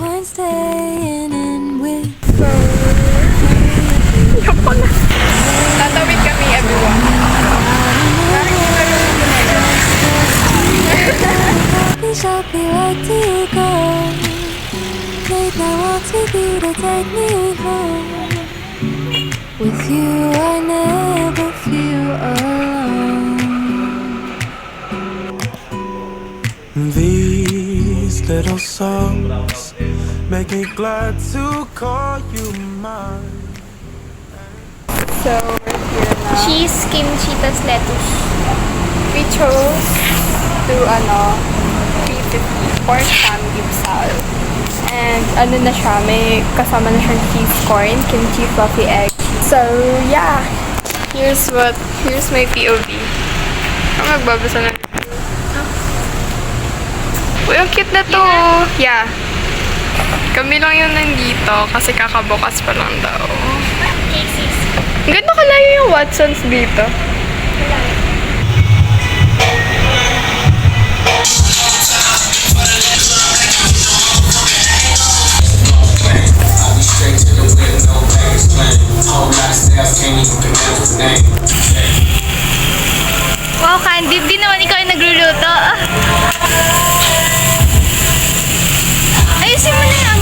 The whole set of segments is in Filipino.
mind staying in with. Yung pala. Tatawid kami, everyone. Shall be like to go. Late night walks with you to take me home. With you I never feel alone. These little songs make me glad to call you mine. So, we're here na. Cheese, kimchi, tas lettuce. We chose to, 350 pork samgyeopsal. And, na siya, may kasama na siyang cheese corn, kimchi, fluffy egg. So, yeah. Here's my POV. Ang magbabasa na. Uy, ang cute na to. Yeah. Kami lang yun nandito kasi kakabukas pa lang daw. Casey's. Ang ganda kalayo yung Watsons dito. Wow, Candid, di naman ikaw yung nagluluto. Ayusin mo na yan.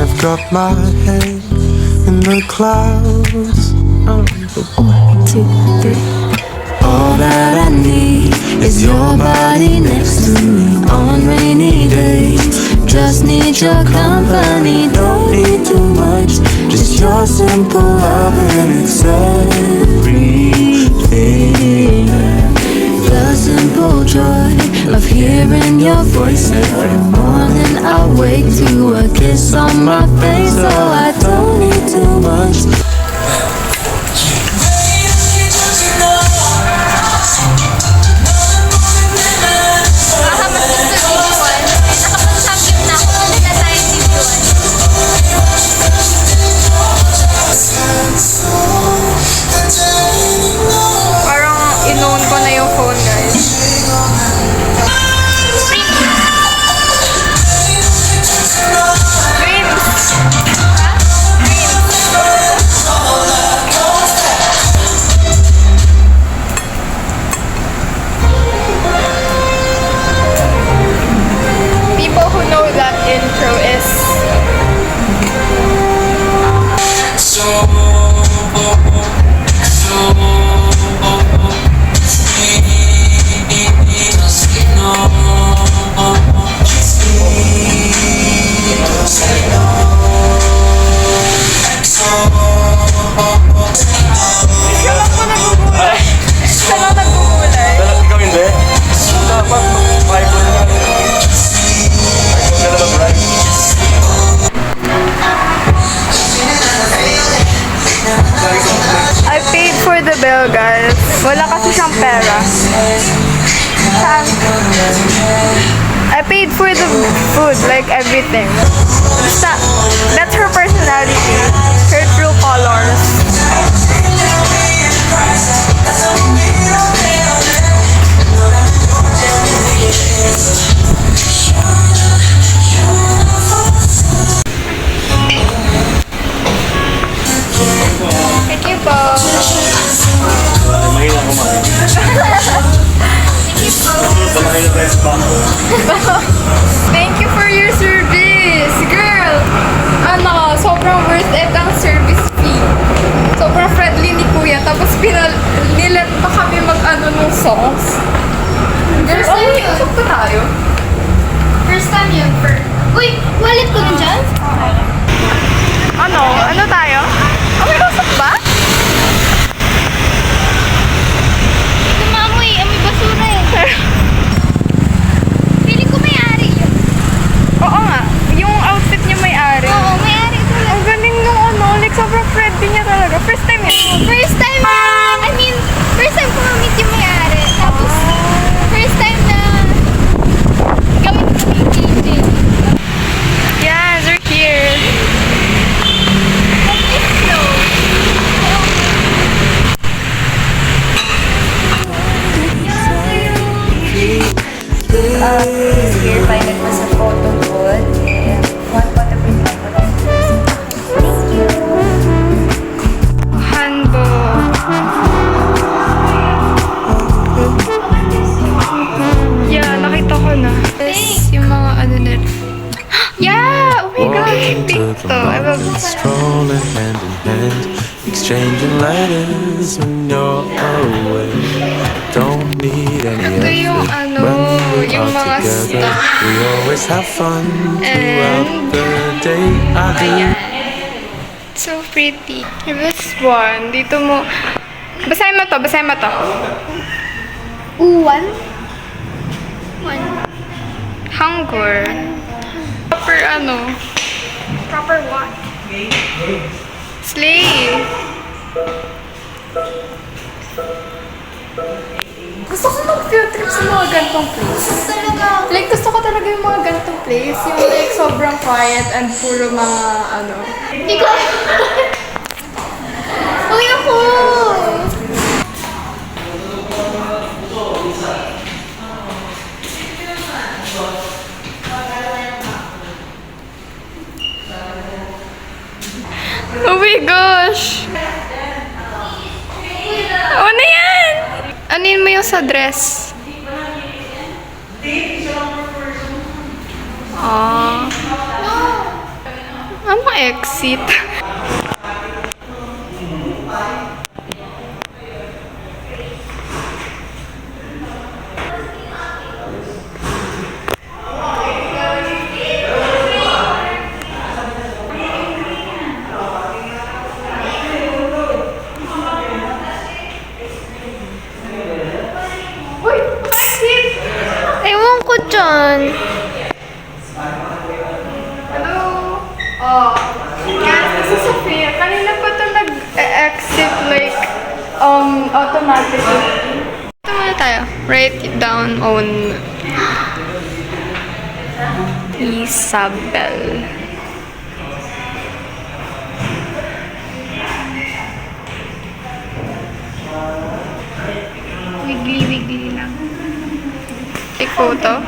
I've got my head in the clouds. One, two, three. All that I need is your body next to me on rainy days. Just need your company, don't need too much. Just your simple love and it's everything. The simple joy of hearing your voice every morning. I wake to a kiss on my face, so I don't need too much. Parang inoon ko na yung phone, guys. People who know that intro is Ikaw hindi? Dapat mag-Bible na lang. Bible na lang, right? I paid for the bill, guys. Wala kasi siyang pera. Saan? I paid for the food, like everything. Basta, that's her personality. Her true colors. Thank you po. Mahina kumain. Mahina tayo sa bangko. Thank you for your service, girl. Sobrang worth it ang service fee. Sobrang friendly ni Kuya. Tapos nilet pa kami mag-ano nung songs. Girl, TikTok pa tayo. First time yun, Uy, wallet ko nandiyan? Ano tayo? May usap ba? Tumamoy, amoy basura eh. Feeling ko may-ari yun. Oo nga. Yung outfit niya may-ari. Oo, may-ari talaga. Ang galing nung like sobrang friendly niya talaga. First time yun. First time ko ma-meet yung may-ari. Tapos, first time na gawin ko yung KJ. Yes, we're here. But it's slow. exchanging letters when you're away. Don't need any Ito yung effort when we yung are mga together. stuff. We always have fun throughout And- the day. I do. Ayan. So pretty. This one, dito mo... Basahin mo to, basahin mo to. Uwan? Hunger. Proper ano? Proper what? Slay. Gusto ko mag-field trip sa mga ganitong place. Talaga. Like, gusto ko talaga yung mga ganitong place. Yung like, sobrang quiet and puro mga ano. Hindi ko... Uy, ako! Oh my gosh! Ano yan? Anin mo yung sa dress? Ah. Ano exit? Uy! Exit! Ewan ko dyan. Hello? Oh. Yan, kasi Sophia, kanina pa ito nag-exit like, automatically. Ito muna tayo. Write it down on Isabel. Wiggly lang. Take photo.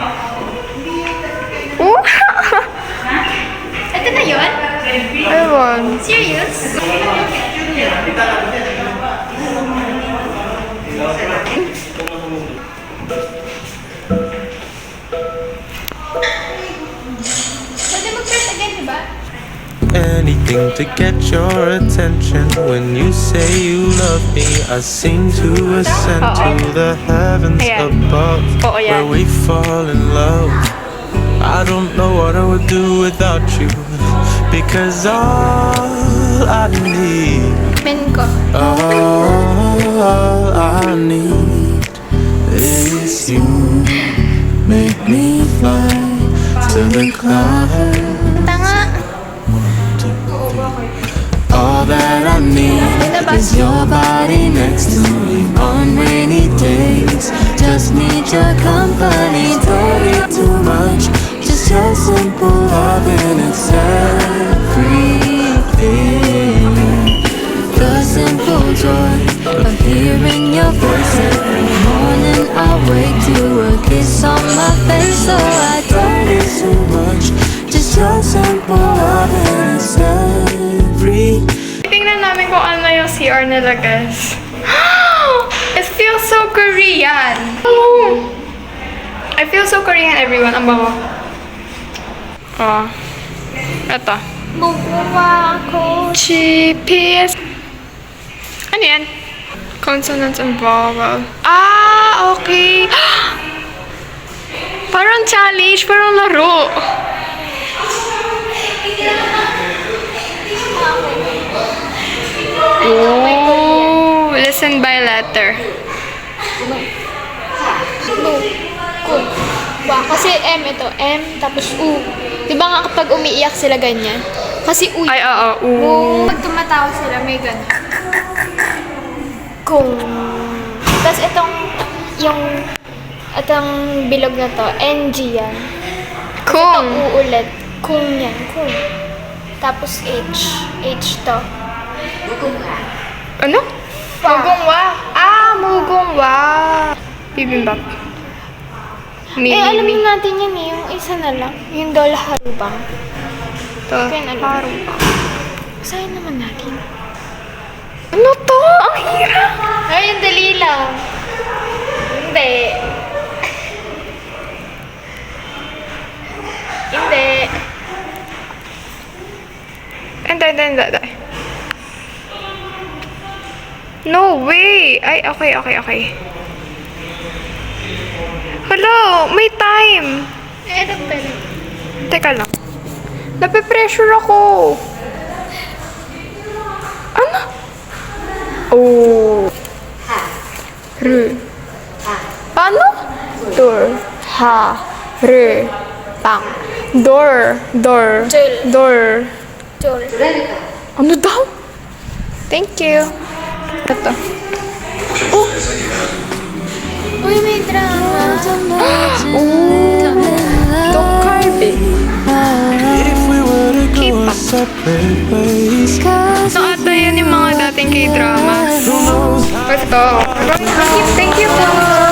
Oh! Ito na yun? Ewan. Serious? Pwede mag-press again, diba? Anything to get your attention. When you say you love me, I seem to ascend to the heavens Ayan. above, Oo, yan. where we fall in love. I don't know what I would do without you, because all I need, Men ko. all I need is you. Make me fly to the clouds. Tanga. All that I need is your body next to me on rainy days. Just need your company, don't need too much. Just your simple loving, it's everything. The simple joy of hearing your voice every morning. I wake to a kiss on my face, so I don't need too much. Just your simple loving, it's everything. Tingnan namin kung ano yung CR nila, guys. It feels so Korean. Oh. I feel so Korean, everyone. Ang bango. Oh. Ito. Bukuha ako. GPS. Ano yan? Consonants and vowel. Ah, okay. Parang challenge, parang laro. Oh, listen by letter. Kasi M ito. M, tapos U. Di ba nga kapag umiiyak sila ganyan? Kasi U. Ay, oo. Pag tumatawa sila, may ganun. Kung. Tapos itong bilog na to, NG yan. Kung. U ulit. Kung yan. Kung. Tapos H. H to. Ano? Mugongwa. Ah, mugongwa. Bibimbap. Alamin natin yan eh. Yung isa na lang. Yung Dol Harubang. To. Kaya alam. Harubang. Basahin naman natin. Ano to? Ang hirap. Ay, yung dali lang. Hindi. Hindi. Hindi. No way! Ay, okay. Hello, may time. Aeroplane. Teka lang. Nape-pressure ako. Ano? Oh. Paano? Door. Pang. Door. Jul. Ano daw? Thank you. Ito. Uy, may drama. Don't carve it. If we were to go a separate ways, So, ata yan yung mga dating K-dramas. who knows Ito. Thank you po.